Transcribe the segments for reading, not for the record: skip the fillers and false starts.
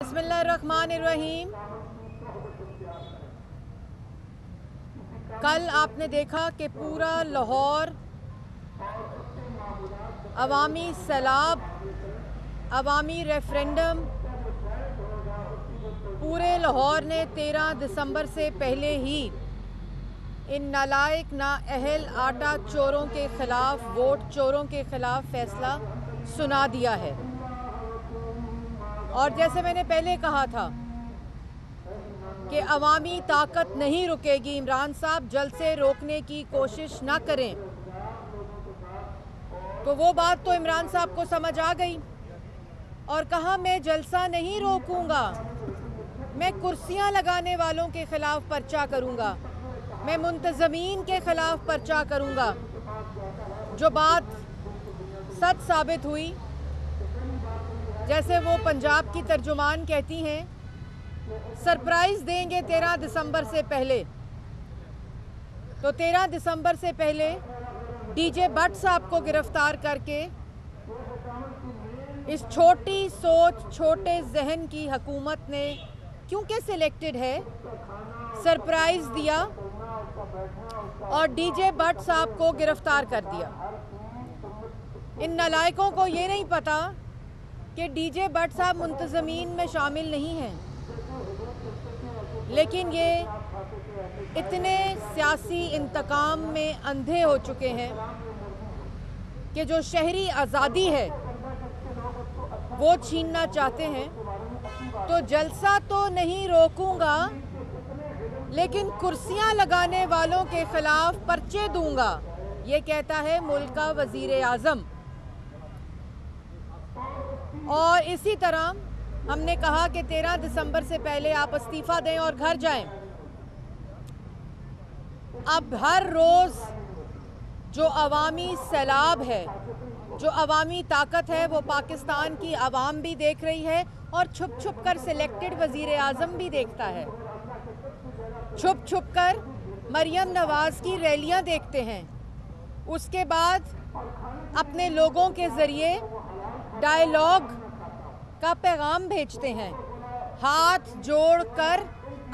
बिस्मिल्लाहिर्रहमानिर्रहीम। कल आपने देखा कि पूरा लाहौर अवामी सैलाब, अवामी रेफरेंडम, पूरे लाहौर ने 13 दिसंबर से पहले ही इन नालायक नाअहल आटा चोरों के ख़िलाफ़, वोट चोरों के ख़िलाफ़ फ़ैसला सुना दिया है। और जैसे मैंने पहले कहा था कि अवामी ताकत नहीं रुकेगी, इमरान साहब जलसे रोकने की कोशिश ना करें। तो वो बात तो इमरान साहब को समझ आ गई और कहा मैं जलसा नहीं रोकूंगा, मैं कुर्सियां लगाने वालों के ख़िलाफ़ पर्चा करूंगा, मैं मुंतज़मीन के ख़िलाफ़ पर्चा करूंगा। जो बात सच साबित हुई, जैसे वो पंजाब की तर्जुमान कहती हैं, सरप्राइज़ देंगे 13 दिसंबर से पहले। तो 13 दिसंबर से पहले डीजे भट्ट साहब को गिरफ्तार करके इस छोटी सोच, छोटे जहन की हुकूमत ने, क्योंकि सिलेक्टेड है, सरप्राइज़ दिया और डीजे भट्ट साहब को गिरफ्तार कर दिया। इन नालायकों को ये नहीं पता कि डीजे भट्ट साहब मुंतज़मीन में शामिल नहीं हैं, लेकिन ये इतने सियासी इंतकाम में अंधे हो चुके हैं कि जो शहरी आज़ादी है वो छीनना चाहते हैं। तो जलसा तो नहीं रोकूंगा, लेकिन कुर्सियां लगाने वालों के ख़िलाफ़ पर्चे दूंगा, ये कहता है मुल्क का वज़ीर आज़म। और इसी तरह हमने कहा कि 13 दिसंबर से पहले आप इस्तीफ़ा दें और घर जाएं। अब हर रोज़ जो अवामी सैलाब है, जो अवामी ताकत है, वो पाकिस्तान की आवाम भी देख रही है और छुप छुप कर सिलेक्टेड वज़ीर आज़म भी देखता है। छुप छुप कर मरियम नवाज़ की रैलियां देखते हैं, उसके बाद अपने लोगों के ज़रिए डायलॉग का पैगाम भेजते हैं। हाथ जोड़कर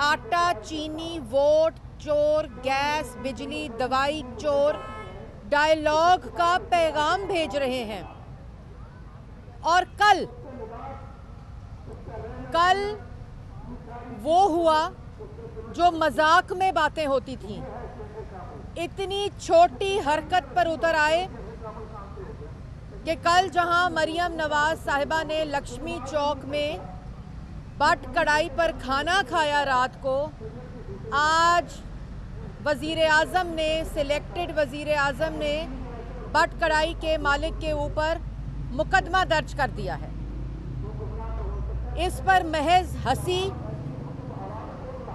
आटा, चीनी, वोट चोर, गैस, बिजली, दवाई चोर, डायलॉग का पैगाम भेज रहे हैं। और कल वो हुआ जो मजाक में बातें होती थीं, इतनी छोटी हरकत पर उतर आए कि कल जहां मरियम नवाज साहिबा ने लक्ष्मी चौक में बट कढ़ाई पर खाना खाया रात को, आज वज़ीर आज़म ने, सिलेक्टेड वज़ीर आज़म ने बट कढ़ाई के मालिक के ऊपर मुकदमा दर्ज कर दिया है। इस पर महज हंसी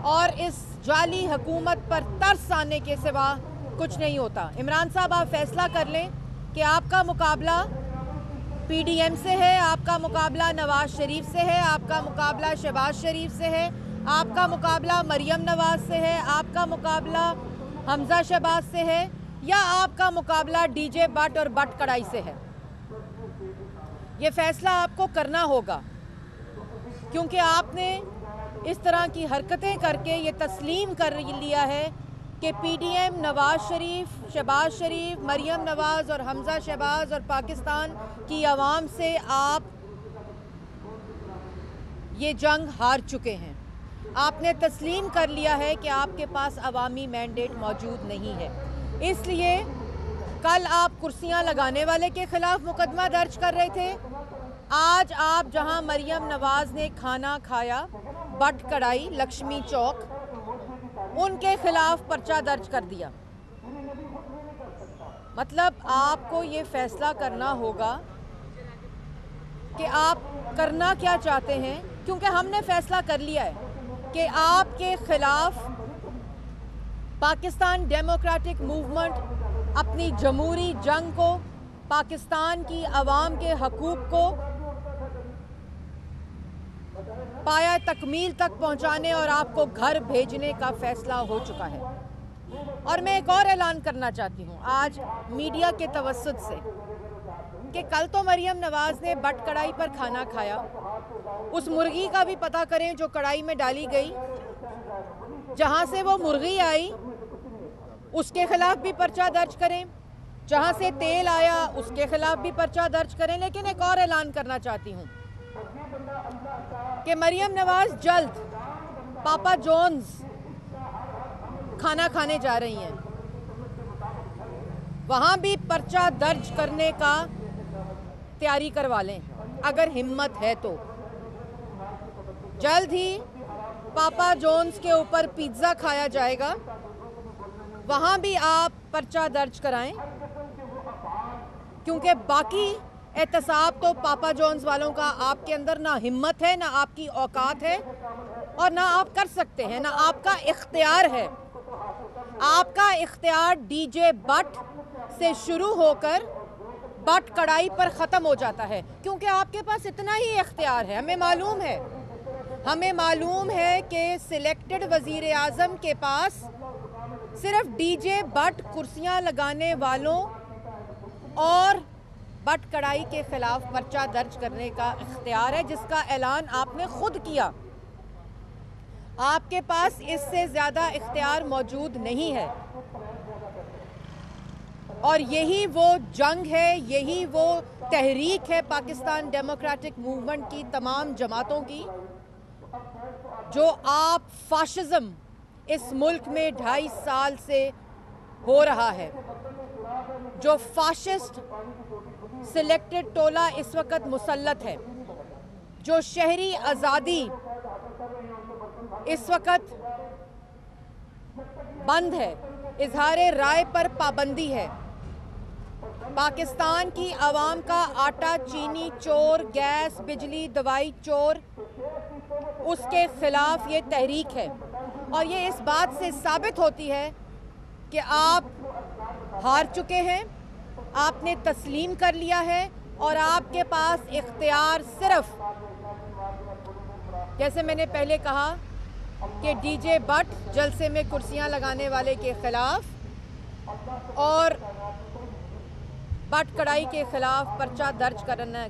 और इस जाली हुकूमत पर तरस आने के सिवा कुछ नहीं होता। इमरान साहब, आप फैसला कर लें कि आपका मुकाबला पीडीएम से है, आपका मुकाबला नवाज शरीफ से है, आपका मुकाबला शहबाज शरीफ से है, आपका मुकाबला मरियम नवाज से है, आपका मुकाबला हमजा शहबाज से है, या आपका मुकाबला डीजे भट्ट और बट कढ़ाई से है। ये फैसला आपको करना होगा, क्योंकि आपने इस तरह की हरकतें करके ये तस्लीम कर लिया है कि पीडीएम, नवाज शरीफ, शहबाज शरीफ, मरियम नवाज़ और हमजा शहबाज और पाकिस्तान की आवाम से आप ये जंग हार चुके हैं। आपने तस्लीम कर लिया है कि आपके पास अवामी मैंडेट मौजूद नहीं है। इसलिए कल आप कुर्सियां लगाने वाले के ख़िलाफ़ मुकदमा दर्ज कर रहे थे, आज आप जहां मरियम नवाज़ ने खाना खाया बट कढ़ाई लक्ष्मी चौक, उनके खिलाफ पर्चा दर्ज कर दिया। मतलब आपको ये फैसला करना होगा कि आप करना क्या चाहते हैं, क्योंकि हमने फैसला कर लिया है कि आपके खिलाफ पाकिस्तान डेमोक्रेटिक मूवमेंट अपनी जमहूरी जंग को, पाकिस्तान की आवाम के हकूक़ को पाया तकमील तक पहुंचाने और आपको घर भेजने का फैसला हो चुका है। और मैं एक और ऐलान करना चाहती हूं आज मीडिया के तवस्सुत से कि कल तो मरियम नवाज़ ने बट कढ़ाई पर खाना खाया उस मुर्गी का भी पता करें जो कढ़ाई में डाली गई, जहां से वो मुर्गी आई उसके खिलाफ भी पर्चा दर्ज करें, जहां से तेल आया उसके खिलाफ भी पर्चा दर्ज करें। लेकिन एक और ऐलान करना चाहती हूं कि मरियम नवाज जल्द पापा जॉन्स खाना खाने जा रही हैं, वहां भी पर्चा दर्ज करने का तैयारी करवा लें अगर हिम्मत है तो। जल्द ही पापा जॉन्स के ऊपर पिज्ज़ा खाया जाएगा, वहां भी आप पर्चा दर्ज कराएं, क्योंकि बाकी एहतसाब तो पापा जॉन्स वालों का आपके अंदर ना हिम्मत है, ना आपकी औकात है और ना आप कर सकते हैं, ना आपका इख्तियार है। आपका इख्तियार डीजे बट से शुरू होकर बट कढ़ाई पर ख़त्म हो जाता है, क्योंकि आपके पास इतना ही इख्तियार है। हमें मालूम है कि सिलेक्टेड वज़ीर आज़म के पास सिर्फ डीजे बट कुर्सियां लगाने वालों और बट कढ़ाई के खिलाफ पर्चा दर्ज करने का इख्तियार है, जिसका ऐलान आपने खुद किया। आपके पास इससे ज़्यादा इख्तियार मौजूद नहीं है और यही वो जंग है, यही वो तहरीक है पाकिस्तान डेमोक्रेटिक मूवमेंट की तमाम जमातों की, जो आप फाशिज़म इस मुल्क में 2.5 साल से हो रहा है, जो फाशिस्ट सिलेक्टेड टोला इस वक्त मुसल्लत है, जो शहरी आज़ादी इस वक्त बंद है, इजहार राय पर पाबंदी है, पाकिस्तान की आवाम का आटा चीनी चोर, गैस बिजली दवाई चोर, उसके खिलाफ ये तहरीक है। और ये इस बात से साबित होती है कि आप हार चुके हैं, आपने तस्लीम कर लिया है और आपके पास इख्तियार सिर्फ, जैसे मैंने पहले कहा कि डीजे बट जलसे में कुर्सियां लगाने वाले के खिलाफ और बट कढ़ाई के खिलाफ पर्चा दर्ज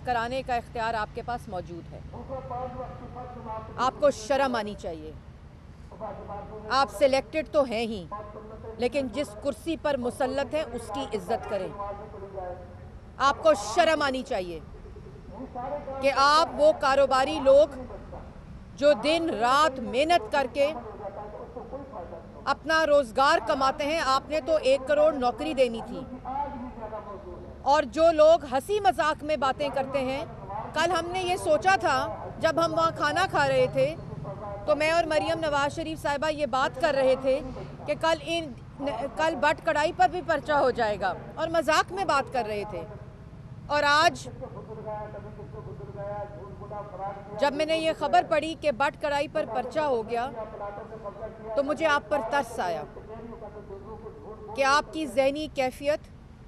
कराने का इख्तियार आपके पास मौजूद है। आपको शर्म आनी चाहिए। आप सिलेक्टेड तो हैं ही, लेकिन जिस कुर्सी पर मुसल्लत है उसकी इज्जत करें। आपको शर्म आनी चाहिए कि आप वो कारोबारी लोग जो दिन रात मेहनत करके अपना रोजगार कमाते हैं, आपने तो 1 करोड़ नौकरी देनी थी। और जो लोग हंसी मजाक में बातें करते हैं, कल हमने ये सोचा था जब हम वहाँ खाना खा रहे थे तो मैं और मरियम नवाज शरीफ साहिबा ये बात कर रहे थे कि कल बट कढ़ाई पर भी पर्चा हो जाएगा, और मजाक में बात कर रहे थे। और आज जब मैंने ये खबर पढ़ी कि बट कढ़ाई पर पर्चा हो गया तो मुझे आप पर तरस आया कि आपकी ज़हनी कैफियत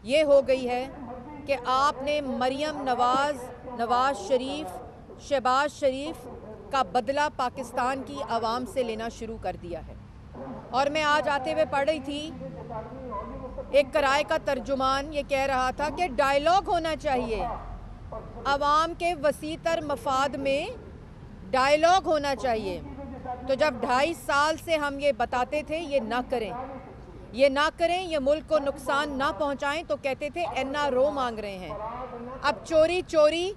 ये हो गई है कि आपने मरियम नवाज शरीफ, शहबाज शरीफ का बदला पाकिस्तान की आवाम से लेना शुरू कर दिया है। और मैं आज आते हुए पढ़ रही थी, एक किराए का तर्जुमान ये कह रहा था कि डायलॉग होना चाहिए, आवाम के वसीतर मफाद में डायलॉग होना चाहिए। तो जब 2.5 साल से हम ये बताते थे ये ना करें, ये मुल्क को नुकसान ना पहुंचाएं, तो कहते थे NRO मांग रहे हैं। अब चोरी चोरी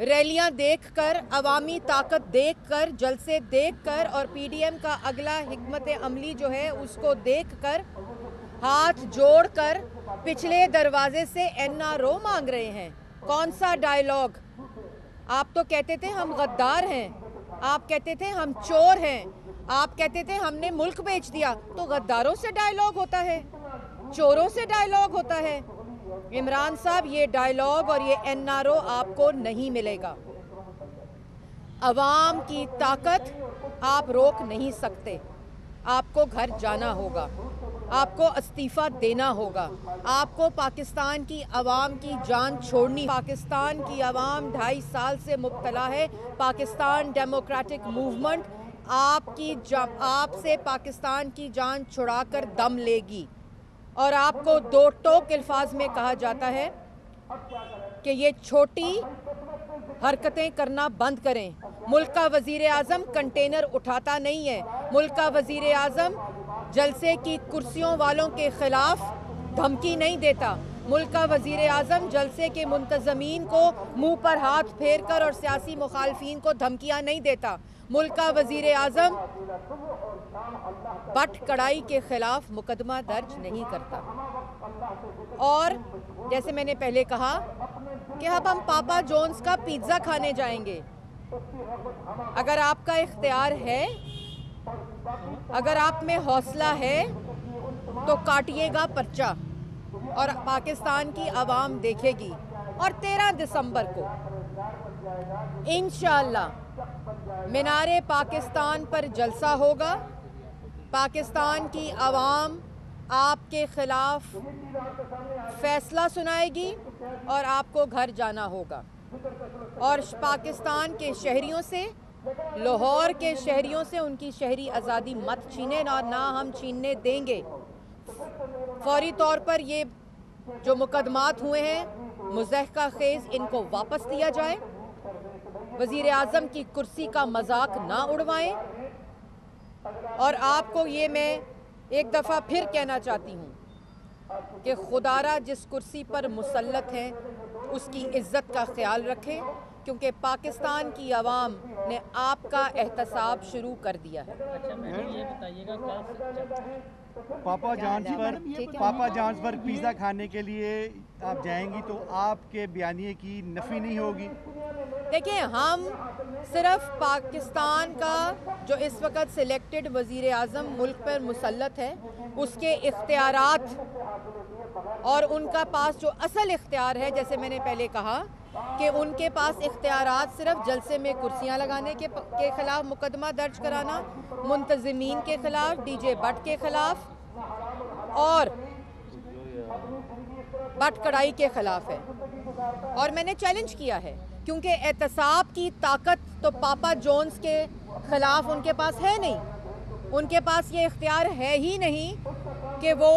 रैलियां देखकर, अवामी ताकत देखकर, जलसे देखकर और PDM का अगला हिकमत अमली जो है उसको देखकर, हाथ जोड़कर पिछले दरवाजे से NRO मांग रहे हैं। कौन सा डायलॉग? आप तो कहते थे हम गद्दार हैं, आप कहते थे हम चोर हैं, आप कहते थे हमने मुल्क बेच दिया। तो गद्दारों से डायलॉग होता है, चोरों से डायलॉग होता है। इमरान साहब, ये डायलॉग और ये NRO आपको नहीं मिलेगा। अवाम की ताकत आप रोक नहीं सकते। आपको घर जाना होगा, आपको इस्तीफ़ा देना होगा, आपको पाकिस्तान की आवाम की जान छोड़नी। पाकिस्तान की आवाम 2.5 साल से मुब्तला है। पाकिस्तान डेमोक्रेटिक मूवमेंट आपसे पाकिस्तान की जान छुड़ाकर दम लेगी। और आपको दो टोक अल्फाज में कहा जाता है कि ये छोटी हरकतें करना बंद करें। मुल्क का वज़ीर आज़म कंटेनर उठाता नहीं है। मुल्क का वज़ीर आज़म जलसे की कुर्सियों वालों के ख़िलाफ़ धमकी नहीं देता। मुल्क का वज़ीर आज़म जलसे के मुंतज़मीन को मुंह पर हाथ फेर कर और सियासी मुखालफीन को धमकियाँ नहीं देता। मुल्क का वज़ीर आज़म बट कड़ाई के ख़िलाफ़ मुकदमा दर्ज नहीं करता। और जैसे मैंने पहले कहा कि अब हम पापा जॉन्स का पिज़्ज़ा खाने जाएंगे। अगर आपका इख्तियार है, अगर आप में हौसला है तो काटिएगा पर्चा और पाकिस्तान की आवाम देखेगी। और 13 दिसंबर को इंशाअल्लाह मीनारे पाकिस्तान पर जलसा होगा। पाकिस्तान की आवाम आपके ख़िलाफ़ फैसला सुनाएगी और आपको घर जाना होगा। और पाकिस्तान के शहरियों से, लाहौर के शहरियों से उनकी शहरी आज़ादी मत छीने ना हम छीनने देंगे। फौरी तौर पर ये जो मुकदमात हुए हैं मुज़हका खेज़, इनको वापस लिया जाए। वज़ीर आज़म की कुर्सी का मजाक ना उड़वाएं। और आपको ये मैं एक दफ़ा फिर कहना चाहती हूँ कि खुदारा जिस कुर्सी पर मुसल्लत हैं उसकी इज़्ज़त का ख्याल रखें, क्योंकि पाकिस्तान की आवाम ने आपका एहतसाब शुरू कर दिया है। अच्छा मैडम ये बताइएगा पापा जॉन्स पर पिज़्ज़ा खाने के लिए आप जाएंगी तो आपके बयानिए की नफ़ी नहीं होगी? देखिए, हम सिर्फ पाकिस्तान का जो इस वक्त सिलेक्टेड वज़ीर आज़म मुल्क पर मुसल्लत है उसके इख्तियारात और उनका पास जो असल इख्तियार है, जैसे मैंने पहले कहा कि उनके पास इख्तियारात सिर्फ जलसे में कुर्सियां लगाने के ख़िलाफ़ मुकदमा दर्ज कराना, मुंतज़मीन के ख़िलाफ़, डीजे बट के ख़िलाफ़ और बट कड़ाई के ख़िलाफ़ है। और मैंने चैलेंज किया है, क्योंकि एहतसाब की ताकत तो पापा जॉन्स के ख़िलाफ़ उनके पास है नहीं। उनके पास ये इख्तियार है ही नहीं कि वो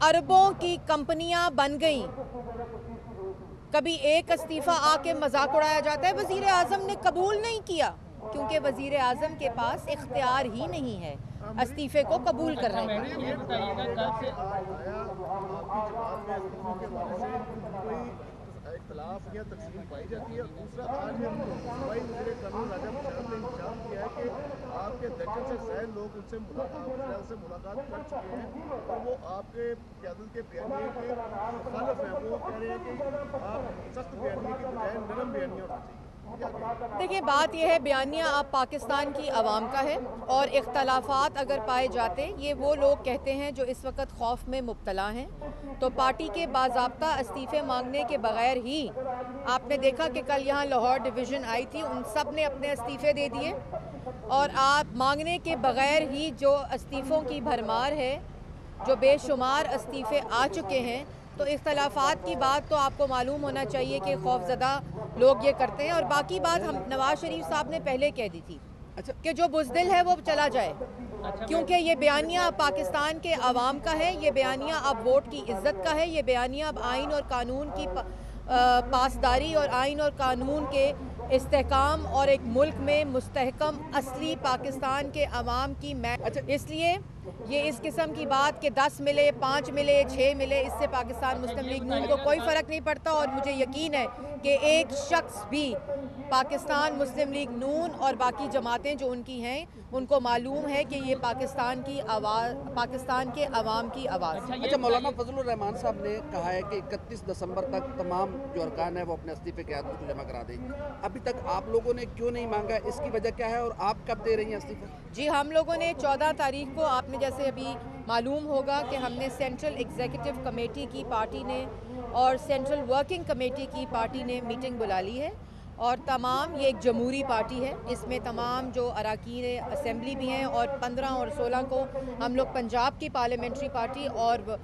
अरबों की कंपनियां बन गईं। कभी एक इस्तीफ़ा आके मजाक उड़ाया जाता है, वज़ीर आज़म ने कबूल नहीं किया क्योंकि वज़ीर आज़म के पास इख्तियार ही नहीं है इस्तीफ़े को कबूल करने का। ये बताइएगा कल से इख्तलाफ या तकसीम पाई जाती है। दूसरा, आज सूबाई वज़ीर कानून राजा प्रसाद ने इंतजाम किया है कि आपके दर्जन से ज़्यादा लोग उनसे मुलाकात कर चुके हैं और वो आपके क़यादत के बयानिए के मुखालिफ हैं। वो कह रहे हैं कि आप सख्त बयानिए की बजाय नरम बयानिया होना चाहिए। देखिए, बात यह है, बयानिया आप पाकिस्तान की आवाम का है और इख्तलाफात अगर पाए जाते, ये वो लोग कहते हैं जो इस वक्त खौफ में मुब्तला हैं, तो पार्टी के बाज़ाब्ता इस्तीफ़े मांगने के बगैर ही, आपने देखा कि कल यहाँ लाहौर डिवीज़न आई थी, उन सब ने अपने इस्तीफ़े दे दिए और आप मांगने के बगैर ही जो इस्तीफ़ों की भरमार है, जो बेशुमार इस्तीफ़े आ चुके हैं, तो इख्तलाफात की बात तो आपको मालूम होना चाहिए कि खौफज़दा लोग ये करते हैं। और बाकी बात हम नवाज़ शरीफ साहब ने पहले कह दी थी कि जो बुज़दिल है वो चला जाए, क्योंकि ये बयानिया अब पाकिस्तान के अवाम का है, ये बयानिया अब वोट की इज़्ज़त का है, ये बयानिया अब आइन और कानून की पासदारी और आइन और कानून के इस्तेहकाम और एक मुल्क में मुस्तहकम असली पाकिस्तान के अवाम की इसलिए ये इस किस्म की बात कि 10 मिले, 5 मिले, 6 मिले, इससे पाकिस्तान मुस्लिम लीग नून को कोई फ़र्क नहीं पड़ता। और मुझे यकीन है कि एक शख्स भी पाकिस्तान मुस्लिम लीग नून और बाकी जमातें जो उनकी हैं, उनको मालूम है कि ये पाकिस्तान की आवाज़, पाकिस्तान के अवाम की आवाज़। अच्छा, मौलाना फजलुर रहमान साहब ने कहा है कि 31 दिसंबर तक तमाम जो अरकान है वो अपने इस्तीफ़े के आदत को जमा करा दें। अभी तक आप लोगों ने क्यों नहीं मांगा, इसकी वजह क्या है और आप कब दे रही हैं इस्तीफ़ा? जी, हम लोगों ने 14 तारीख को, आपने जैसे अभी मालूम होगा कि हमने सेंट्रल एग्जीक्यूटिव कमेटी की पार्टी ने और सेंट्रल वर्किंग कमेटी की पार्टी ने मीटिंग बुला ली है और तमाम, ये एक जमहूरी पार्टी है, इसमें तमाम जो अरकान असेंबली भी हैं और 15 और 16 को हम लोग पंजाब की पार्लियामेंट्री पार्टी और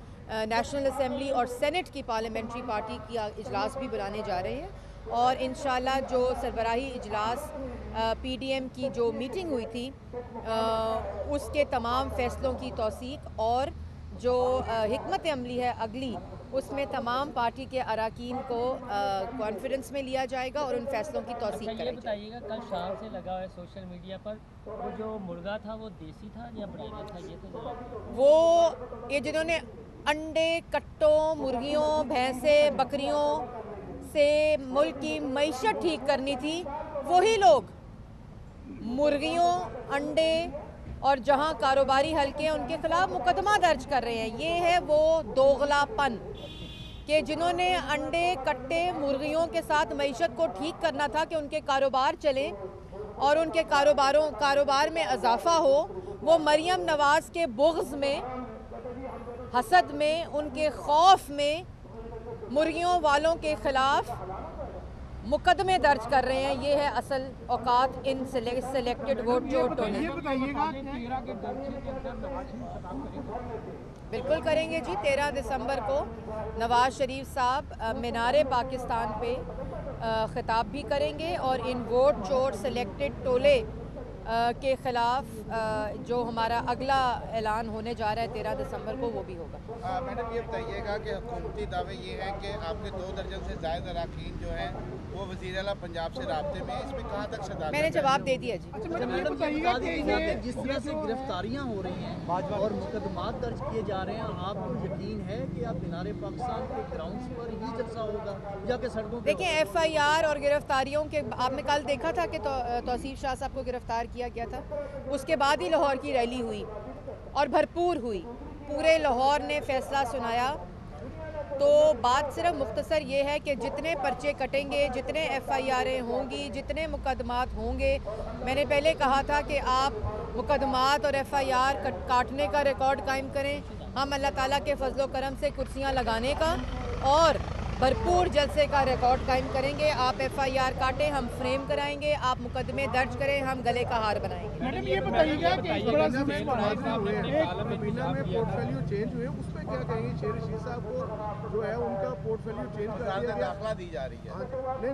नेशनल असेंबली और सेनेट की पार्लियामेंट्री पार्टी की इजलास भी बुलाने जा रहे हैं। और इंशाल्लाह जो सरबराही इजलास PDM की जो मीटिंग हुई थी उसके तमाम फ़ैसलों की तौसीक और जो हिकमत अमली है अगली उसमें तमाम पार्टी के अरकान को कॉन्फ्रेंस में लिया जाएगा और उन फैसलों की तौसीक अच्छा, ये कराई जाएगी। बताइएगा कल शाम से लगा हुआ है सोशल मीडिया पर, वो जो मुर्गा था वो देसी था या ब्रायलर था, ये तो जरा वो ये जिन्होंने अंडे, कट्टों, मुर्गियों, भैंसे, बकरियों से मुल्क की मईशत ठीक करनी थी, वही लोग मुर्गियों, अंडे और जहां कारोबारी हल्के हैं उनके खिलाफ मुकदमा दर्ज कर रहे हैं। ये है वो दोगलापन कि जिन्होंने अंडे, कट्टे, मुर्गियों के साथ मईशत को ठीक करना था कि उनके कारोबार चलें और उनके कारोबार में इजाफा हो, वो मरियम नवाज़ के बुग़्ज़ में, हसद में, उनके खौफ में मुर्गियों वालों के खिलाफ मुकदमे दर्ज कर रहे हैं। ये है असल औकात इन सिलेक्टेड वोट चोटों ने। बिल्कुल करेंगे जी। 13 दिसंबर को नवाज शरीफ साहब मीनारे पाकिस्तान पे खिताब भी करेंगे और इन वोट चोर सिलेक्टेड टोले के ख़िलाफ़ जो हमारा अगला ऐलान होने जा रहा है 13 दिसंबर को, वो भी होगा। मैडम ये बताइएगा कि हुकूमती दावे ये हैं कि आपके 2 दर्जन से ज़ायद अरकान जो हैं वो वज़ीर आला पंजाब से राब्ते में, इसमें कहाँ तक सदाकत? मैंने जवाब दे दिया जी। अच्छा मैडम ये बताइएगा कि ये जिस तरह से गिरफ्तारियां हो रही हैं और मुकदमात दर्ज किए जा रहे हैं, आपको यकीन है कि अब मीनारे पाकिस्तान के ग्राउंड्स पर ही जलसा होगा या कि सड़कों पे? देखिए, FIR और गिरफ्तारियों के आपने कल देखा था कि तौसीफ शाह साहब को गिरफ्तार किया गया था, उसके बाद ही लाहौर की रैली हुई और भरपूर हुई, पूरे लाहौर ने फैसला सुनाया। तो बात सिर्फ मुख्तसर ये है कि जितने पर्चे कटेंगे, जितने FIR होंगी, जितने मुकदमात होंगे, मैंने पहले कहा था कि आप मुकदमात और FIR काटने का रिकॉर्ड कायम करें, हम अल्लाह ताला के फजलो करम से कुर्सियां लगाने का और भरपूर जलसे का रिकॉर्ड कायम करेंगे। आप FIR काटें, हम फ्रेम कराएंगे, आप मुकदमे दर्ज करें, हम गले का हार बनाएंगे। मैडम ये बताइएगा कि इस बड़ा महीना में पोर्टफोलियो चेंज हुए, उस पर क्या कहेंगे? शेर रशीद साहब को जो है उनका पोर्टफोलियो चेंज कर दिया गया, दाखिला दी जा रही है। नहीं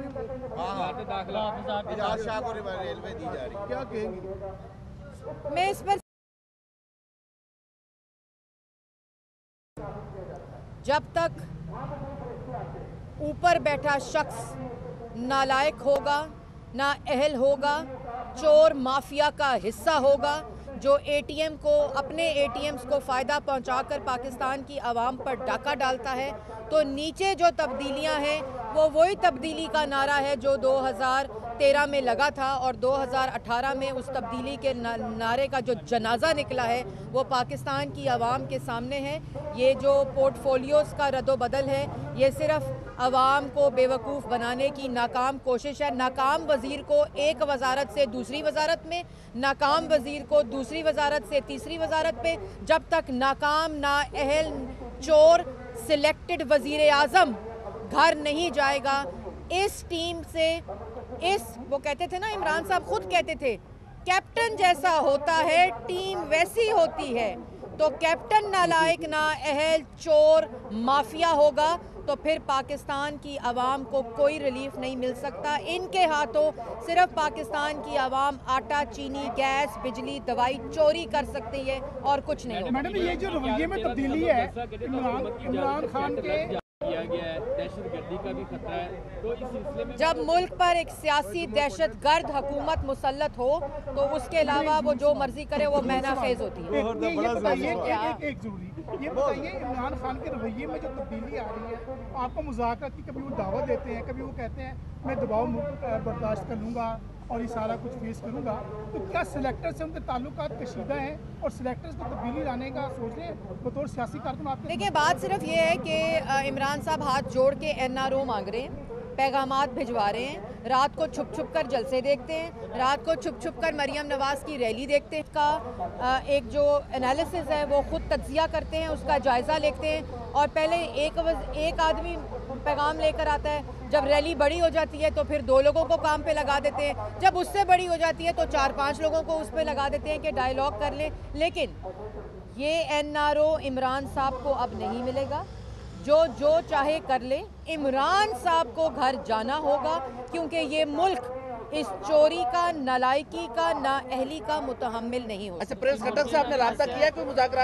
इजाज शाह को रेलवे दी जा रही है, क्या कहेंगी? मैं इस पर जब तक ऊपर बैठा शख्स नालायक होगा, ना अहल होगा, चोर माफिया का हिस्सा होगा, जो ATM को, अपने ATMs को फ़ायदा पहुंचाकर पाकिस्तान की आवाम पर डाका डालता है, तो नीचे जो तब्दीलियां हैं वो वही तब्दीली का नारा है जो 2013 में लगा था और 2018 में उस तब्दीली के नारे का जो जनाजा निकला है वो पाकिस्तान की आवाम के सामने है। ये जो पोर्टफोलियोज़ का रद्दोबदल है, ये सिर्फ आवाम को बेवकूफ़ बनाने की नाकाम कोशिश है। नाकाम वज़ीर को एक वजारत से दूसरी वजारत में, नाकाम वज़ीर को दूसरी वजारत से तीसरी वजारत पे, जब तक नाकाम, नाअहल, चोर सिलेक्टेड वज़ीर आज़म घर नहीं जाएगा, इस टीम से, वो कहते थे ना, इमरान साहब खुद कहते थे, कैप्टन जैसा होता है टीम वैसी होती है। तो कैप्टन नालायक, नाअहल, चोर, माफिया होगा तो फिर पाकिस्तान की आवाम को कोई रिलीफ नहीं मिल सकता। इनके हाथों सिर्फ पाकिस्तान की आवाम आटा, चीनी, गैस, बिजली, दवाई चोरी कर सकती है और कुछ नहीं। मैडम ये जो रवैये में तब्दीली है, इमरान खान के किया गया है, दहशतगर्दी का भी खतरा है, तो इस सिलसिले में जब मुल्क पर एक सियासी दहशतगर्द हुकूमत मुसल्लत हो तो उसके अलावा वो जो मर्जी करे वो महना खेज होती है। ये बताइए एक जरूरी ये बताइए, इमरान खान के रवैये में जो तब्दीली आ रही है, आपको मुज़ाकरात की कभी वो दावत देते हैं, कभी वो कहते हैं मैं दबाव बर्दाश्त कर लूँगा और ये सारा कुछ फेस करूँगा, तो क्या सिलेक्टर से उनके ताल्लुकात कशीदा हैं और सिलेक्टर्स को तब्दीली लाने का सोच रहे हैं बतौर सियासी कारकुन? आपके देखिए, बात सिर्फ ये है कि इमरान साहब हाथ जोड़ के NRO मांग रहे हैं, पैगामात भिजवा रहे हैं, रात को छुप छुप कर जलसे देखते हैं, रात को छुप छुप कर मरियम नवाज़ की रैली देखते हैं, का एक जो एनालिसिस है वो खुद तज्जिया करते हैं, उसका जायज़ा लेते हैं और पहले एक आदमी पैगाम लेकर आता है, जब रैली बड़ी हो जाती है तो फिर 2 लोगों को काम पे लगा देते हैं, जब उससे बड़ी हो जाती है तो 4-5 लोगों को उस पर लगा देते हैं कि डायलॉग कर लें। लेकिन ये NRO इमरान साहब को अब नहीं मिलेगा, जो चाहे कर ले, इमरान साहब को घर जाना होगा क्योंकि ये मुल्क इस चोरी का, नालायकी का, नाअहली का मुतहम्मिल नहीं हो। अच्छा, प्रिंस खट्टर से आपने राब्ता किया, कोई मुज़ाकरात?